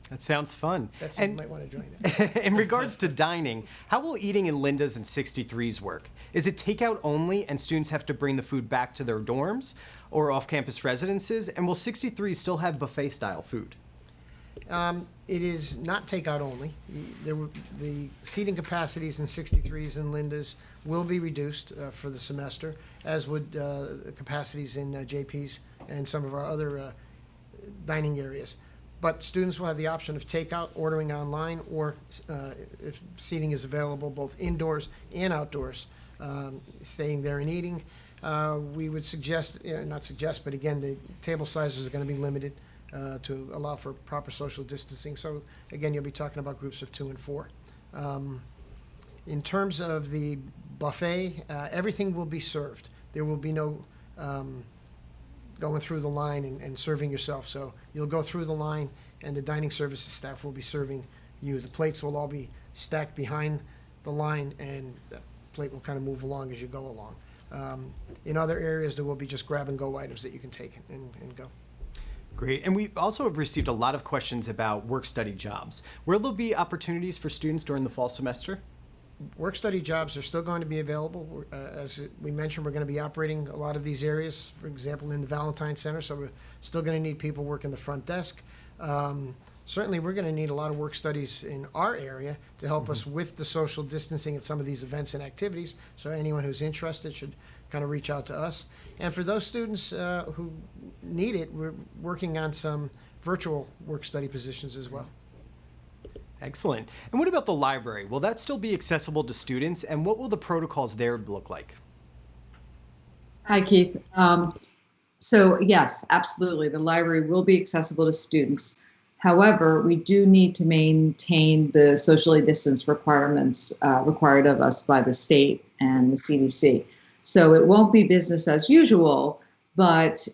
That sounds fun. that's, you And might want to join it. in regards to dining, how will eating in Linda's and 63s work? Is it takeout only and students have to bring the food back to their dorms or off-campus residences? And will 63s still have buffet-style food? It is not takeout only. The seating capacities in 63s and Linda's will be reduced for the semester, as would the capacities in JP's and some of our other dining areas. But students will have the option of takeout, ordering online, or if seating is available both indoors and outdoors, staying there and eating. We would suggest, not suggest, but again, the table sizes are going to be limited to allow for proper social distancing. So again, you'll be talking about groups of 2 and 4. In terms of the buffet, everything will be served. There will be no going through the line and serving yourself. So you'll go through the line and the dining services staff will be serving you. The plates will all be stacked behind the line and the plate will kind of move along as you go along. In other areas, there will be just grab and go items that you can take and go. Great. And we also have received a lot of questions about work-study jobs. Will there be opportunities for students during the fall semester? Work-study jobs are still going to be available. As we mentioned, we're going to be operating a lot of these areas, for example, in the Valentine Center, so we're still going to need people working the front desk. Certainly, we're going to need a lot of work studies in our area to help us with the social distancing at some of these events and activities, so anyone who's interested should kind of reach out to us. And for those students who need it, we're working on some virtual work-study positions as well. Excellent. And what about the library? Will that still be accessible to students? And what will the protocols there look like? Hi, Keith. So yes, absolutely. The library will be accessible to students. However, we do need to maintain the socially distanced requirements required of us by the state and the CDC. So it won't be business as usual, but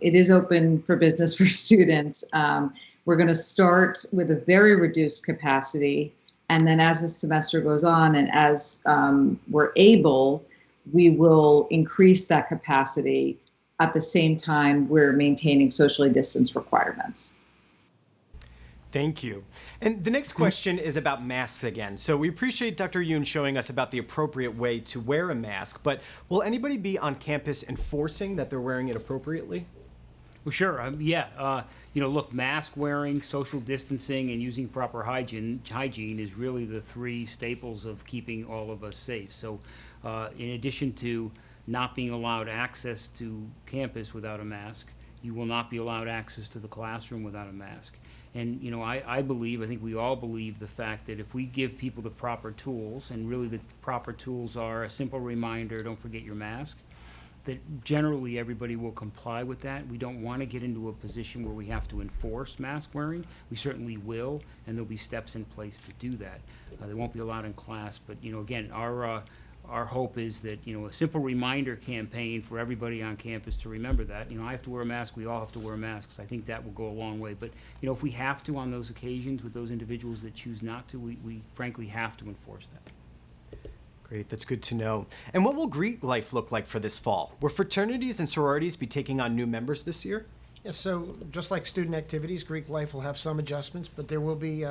it is open for business for students. We're going to start with a very reduced capacity, and then as the semester goes on and as we're able, we will increase that capacity. At the same time, we're maintaining socially distanced requirements. Thank you. And the next question is about masks again. So we appreciate Dr. Yoon showing us about the appropriate way to wear a mask, but will anybody be on campus enforcing that they're wearing it appropriately? Well, sure. Look, mask wearing, social distancing, and using proper hygiene is really the 3 staples of keeping all of us safe. So in addition to not being allowed access to campus without a mask, you will not be allowed access to the classroom without a mask. And, I think we all believe the fact that if we give people the proper tools, and really the proper tools are a simple reminder, don't forget your mask, that generally everybody will comply with that. We don't want to get into a position where we have to enforce mask wearing. We certainly will, and there'll be steps in place to do that. They won't be allowed in class, but again, our hope is that a simple reminder campaign for everybody on campus to remember that. I have to wear a mask. We all have to wear masks. I think that will go a long way. But if we have to on those occasions with those individuals that choose not to, we frankly have to enforce that. Great, that's good to know. And what will Greek life look like for this fall? Will fraternities and sororities be taking on new members this year? Yes, so just like student activities, Greek life will have some adjustments, but there will be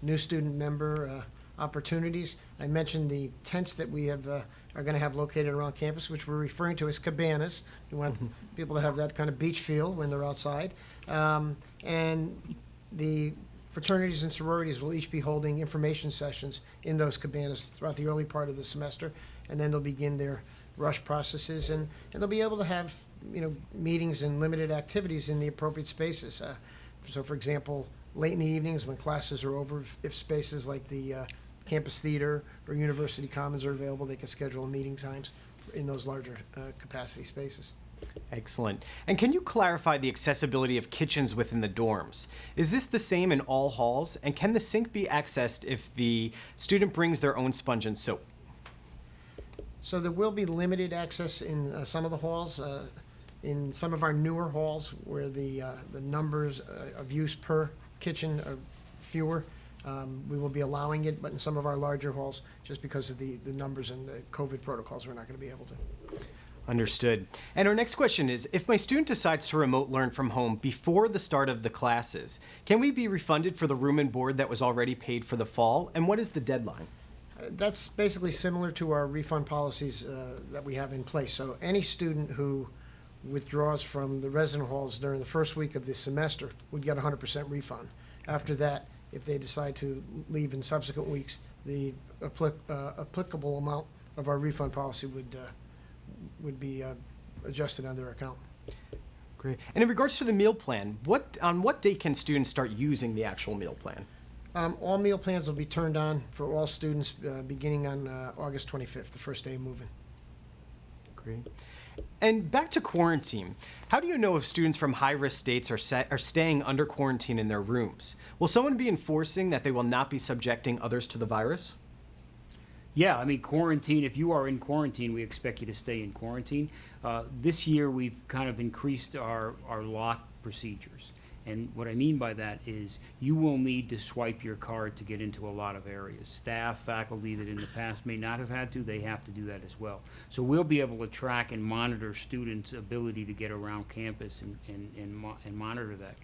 new student member opportunities. I mentioned the tents that we have are going to have located around campus, which we're referring to as cabanas. We want people to have that kind of beach feel when they're outside. And the fraternities and sororities will each be holding information sessions in those cabanas throughout the early part of the semester, and then they'll begin their rush processes, and they'll be able to have meetings and limited activities in the appropriate spaces. So, for example, late in the evenings when classes are over, if spaces like the campus theater or university commons are available, they can schedule meeting times in those larger capacity spaces. Excellent. And can you clarify the accessibility of kitchens within the dorms? Is this the same in all halls? And can the sink be accessed if the student brings their own sponge and soap? So there will be limited access in some of the halls. In some of our newer halls where the numbers of use per kitchen are fewer, we will be allowing it, but in some of our larger halls, just because of the numbers and the COVID protocols, we're not going to be able to. Understood. And our next question is, if my student decides to remote learn from home before the start of the classes, can we be refunded for the room and board that was already paid for the fall? And what is the deadline? That's basically similar to our refund policies that we have in place. So any student who withdraws from the resident halls during the first week of the semester would get 100% refund. After that, if they decide to leave in subsequent weeks, the applicable amount of our refund policy would be adjusted on their account. Great. And in regards to the meal plan, on what date can students start using the actual meal plan? All meal plans will be turned on for all students beginning on August 25th, the first day of moving. Great. And back to quarantine, how do you know if students from high-risk states are staying under quarantine in their rooms? Will someone be enforcing that they will not be subjecting others to the virus? Yeah, I mean, quarantine, if you are in quarantine, we expect you to stay in quarantine. This year, we've kind of increased our lock procedures. And what I mean by that is you will need to swipe your card to get into a lot of areas. Staff, faculty that in the past may not have had to, they have to do that as well. So we'll be able to track and monitor students' ability to get around campus and monitor that.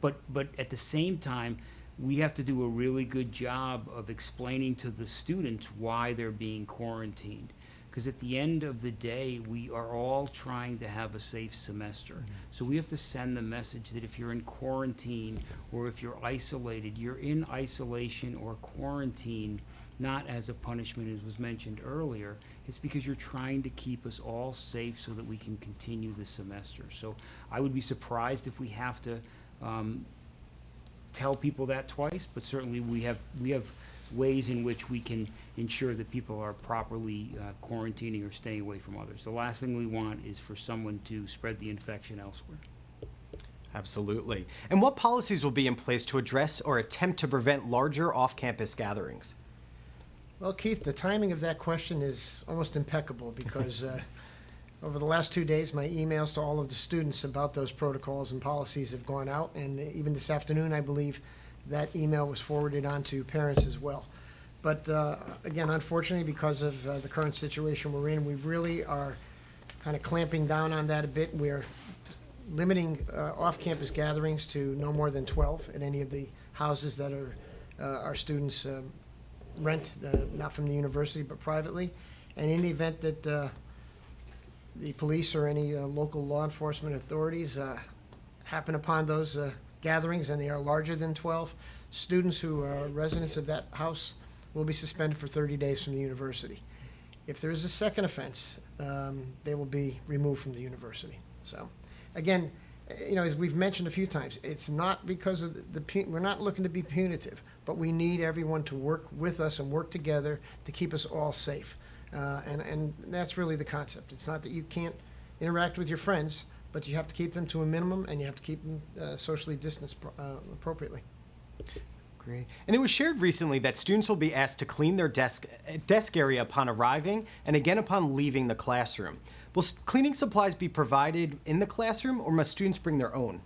But at the same time, we have to do a really good job of explaining to the students why they're being quarantined. Because at the end of the day, we are all trying to have a safe semester. Mm-hmm. So we have to send the message that if you're in quarantine or if you're isolated, you're in isolation or quarantine, not as a punishment, as was mentioned earlier. It's because you're trying to keep us all safe so that we can continue the semester. So I would be surprised if we have to tell people that twice, but certainly we have ways in which we can ensure that people are properly quarantining or staying away from others. The last thing we want is for someone to spread the infection elsewhere. Absolutely. And what policies will be in place to address or attempt to prevent larger off-campus gatherings? Well, Keith, the timing of that question is almost impeccable because over the last 2 days, my emails to all of the students about those protocols and policies have gone out, and even this afternoon, I believe, that email was forwarded on to parents as well. But again, unfortunately, because of the current situation we're in, we really are kind of clamping down on that a bit. We're limiting off-campus gatherings to no more than 12 at any of the houses that our students rent, not from the university, but privately. And in the event that the police or any local law enforcement authorities happen upon those gatherings and they are larger than 12, students who are residents of that house will be suspended for 30 days from the university. If there is a second offense, they will be removed from the university. So, again, as we've mentioned a few times, it's not because of we're not looking to be punitive, but we need everyone to work with us and work together to keep us all safe. And that's really the concept. It's not that you can't interact with your friends, but you have to keep them to a minimum, and you have to keep them socially distanced appropriately. Great. And it was shared recently that students will be asked to clean their desk area upon arriving and again upon leaving the classroom. Will cleaning supplies be provided in the classroom, or must students bring their own?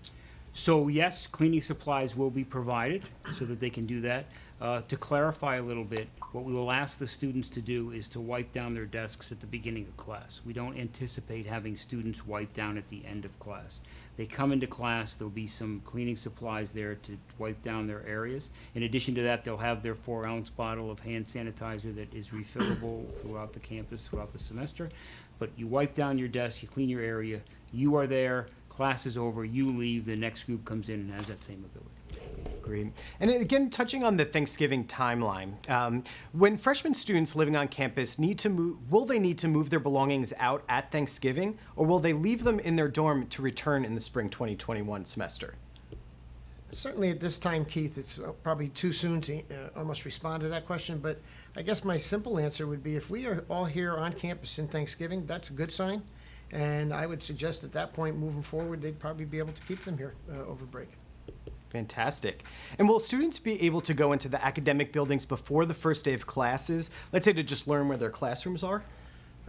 So yes, cleaning supplies will be provided so that they can do that. To clarify a little bit, what we will ask the students to do is to wipe down their desks at the beginning of class. We don't anticipate having students wipe down at the end of class. They come into class, there'll be some cleaning supplies there to wipe down their areas. In addition to that, they'll have their 4-ounce bottle of hand sanitizer that is refillable throughout the campus, throughout the semester. But you wipe down your desk, you clean your area, you are there, class is over, you leave, the next group comes in and has that same ability. Great. And again, touching on the Thanksgiving timeline, when freshman students living on campus need to move, will they need to move their belongings out at Thanksgiving, or will they leave them in their dorm to return in the spring 2021 semester? Certainly at this time, Keith, it's probably too soon to almost respond to that question, but I guess my simple answer would be if we are all here on campus in Thanksgiving, that's a good sign. And I would suggest at that point, moving forward, they'd probably be able to keep them here over break. Fantastic. And will students be able to go into the academic buildings before the first day of classes, let's say to just learn where their classrooms are?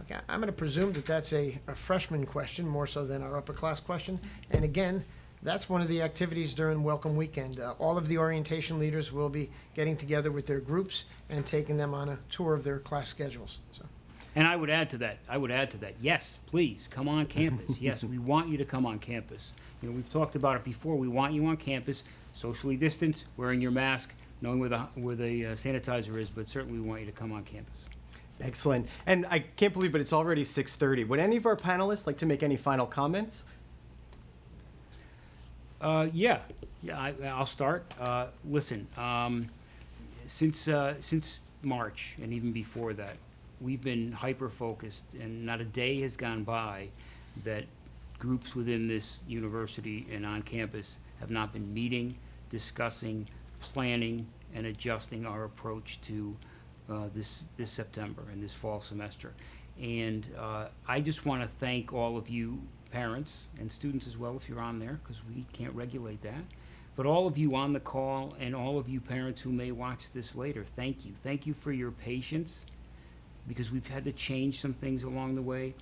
Okay, I'm going to presume that that's a freshman question more so than our upper class question. And again, that's one of the activities during Welcome Weekend. All of the orientation leaders will be getting together with their groups and taking them on a tour of their class schedules. So. And I would add to that, yes, please, come on campus. Yes, we want you to come on campus. You know, we've talked about it before. We want you on campus, socially distanced, wearing your mask, knowing where the sanitizer is, but certainly we want you to come on campus. Excellent. And I can't believe, but it's already 6:30. Would any of our panelists like to make any final comments? I'll start. Listen, since March and even before that, we've been hyper-focused, and not a day has gone by that groups within this university and on campus have not been meeting, discussing, planning, and adjusting our approach to this September and this fall semester. And I just want to thank all of you parents and students as well, if you're on there, because we can't regulate that. But all of you on the call and all of you parents who may watch this later, thank you. Thank you for your patience, because we've had to change some things along the way.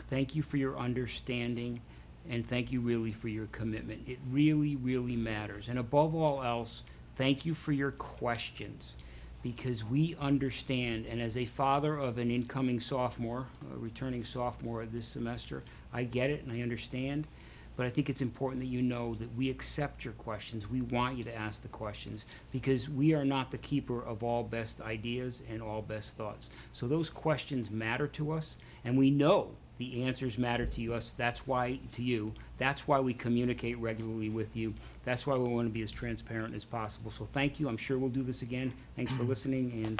Thank you for your understanding, and thank you really for your commitment. It really, really matters. And above all else, thank you for your questions, because we understand, and as a father of an incoming sophomore, a returning sophomore this semester, I get it and I understand, but I think it's important that you know that we accept your questions. We want you to ask the questions, because we are not the keeper of all best ideas and all best thoughts. So those questions matter to us, and we know the answers matter to us. That's why we communicate regularly with you. That's why we want to be as transparent as possible. So thank you. I'm sure we'll do this again. Thanks for listening, and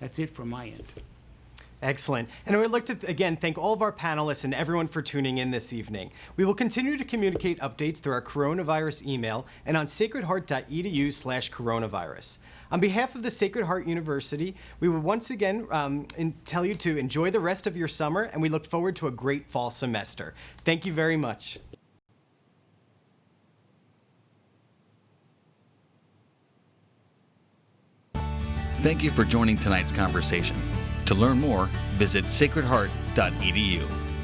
that's it from my end. Excellent. And I would like to, again, thank all of our panelists and everyone for tuning in this evening. We will continue to communicate updates through our coronavirus email and on sacredheart.edu/coronavirus. On behalf of the Sacred Heart University, we would once again tell you to enjoy the rest of your summer, and we look forward to a great fall semester. Thank you very much. Thank you for joining tonight's conversation. To learn more, visit sacredheart.edu.